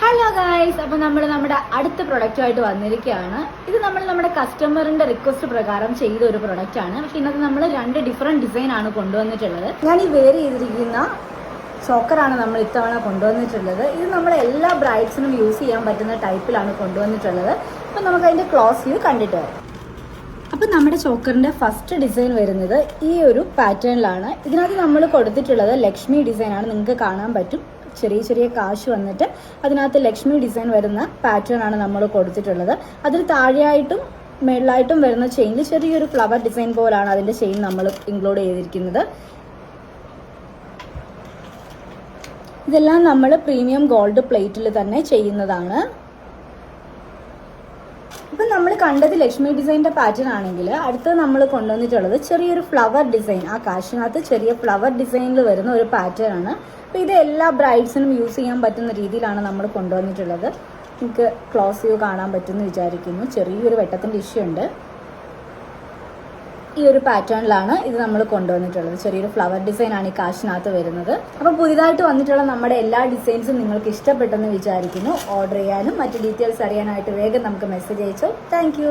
Hello guys, അപ്പോൾ നമ്മൾ നമ്മുടെ അടുത്ത പ്രൊഡക്റ്റുമായിട്ട് വന്നിരിക്കുകയാണ്. ഇത് നമ്മൾ നമ്മുടെ കസ്റ്റമറിന്റെ റിക്വസ്റ്റ് പ്രകാരം ചെയ്ത ഒരു പ്രൊഡക്റ്റ് ആണ്. പക്ഷെ ഇന്നത്തെ നമ്മൾ രണ്ട് ഡിഫറെന്റ് ഡിസൈൻ ആണ് കൊണ്ടുവന്നിട്ടുള്ളത്. ഞാൻ ഈ വെയർ ചെയ്തിരിക്കുന്ന ചോക്കറാണ് നമ്മൾ ഇത്തവണ കൊണ്ടുവന്നിട്ടുള്ളത്. ഇത് നമ്മൾ എല്ലാ ബ്രൈഡ്സിനും യൂസ് ചെയ്യാൻ പറ്റുന്ന ടൈപ്പിലാണ് കൊണ്ടുവന്നിട്ടുള്ളത്. അപ്പോൾ നമുക്ക് അതിന്റെ ക്ലോസ് വ്യൂ കണ്ടിട്ട് വരാം. അപ്പോൾ നമ്മുടെ ചോക്കറിന്റെ ഫസ്റ്റ് ഡിസൈൻ വരുന്നത് ഈ ഒരു പാറ്റേണിലാണ്. ഇതിനകത്ത് നമ്മൾ കൊടുത്തിട്ടുള്ളത് ലക്ഷ്മി ഡിസൈൻ ആണ്. നിങ്ങൾക്ക് കാണാൻ പറ്റും, ചെറിയ ചെറിയ കാശ് വന്നിട്ട് അതിനകത്ത് ലക്ഷ്മി ഡിസൈൻ വരുന്ന പാറ്റേൺ ആണ് നമ്മൾ കൊടുത്തിട്ടുള്ളത്. അതിൽ താഴെയായിട്ടും മേളിലായിട്ടും വരുന്ന ചെയിനിൽ ചെറിയൊരു ഫ്ലവർ ഡിസൈൻ പോലാണ് അതിന്റെ ചെയിൻ നമ്മൾ ഇൻക്ലൂഡ് ചെയ്തിരിക്കുന്നത്. ഇതെല്ലാം നമ്മൾ പ്രീമിയം ഗോൾഡ് പ്ലേറ്റിൽ തന്നെ ചെയ്യുന്നതാണ്. ഇപ്പം നമ്മൾ കണ്ടത് ലക്ഷ്മി ഡിസൈൻ്റെ പാറ്റേൺ ആണെങ്കിൽ അടുത്തത് നമ്മൾ കൊണ്ടുവന്നിട്ടുള്ളത് ചെറിയൊരു ഫ്ലവർ ഡിസൈൻ, ആ കാശിനകത്ത് ചെറിയ ഫ്ലവർ ഡിസൈനിൽ വരുന്ന ഒരു പാറ്റേൺ ആണ്. അപ്പോൾ ഇത് എല്ലാ ബ്രൈഡ്സിനും യൂസ് ചെയ്യാൻ പറ്റുന്ന രീതിയിലാണ് നമ്മൾ കൊണ്ടുവന്നിട്ടുള്ളത്. നിങ്ങൾക്ക് ക്ലോസ് വ്യൂ കാണാൻ പറ്റുമെന്ന് വിചാരിക്കുന്നു. ചെറിയൊരു വെട്ടത്തിൻ്റെ ഇഷ്യൂ ഉണ്ട്. ഈ ഒരു പാറ്റേണിലാണ് ഇത് നമ്മൾ കൊണ്ടുവന്നിട്ടുള്ളത്. ചെറിയൊരു ഫ്ലവർ ഡിസൈൻ ആണ് ഈ കാശിനകത്ത് വരുന്നത്. അപ്പോൾ പുതിയതായിട്ട് വന്നിട്ടുള്ള നമ്മുടെ എല്ലാ ഡിസൈൻസും നിങ്ങൾക്ക് ഇഷ്ടപ്പെട്ടെന്ന് വിചാരിക്കുന്നു. ഓർഡർ ചെയ്യാനും മറ്റ് ഡീറ്റെയിൽസ് അറിയാനായിട്ട് വേഗം നമുക്ക് മെസ്സേജ് അയച്ചോ. താങ്ക്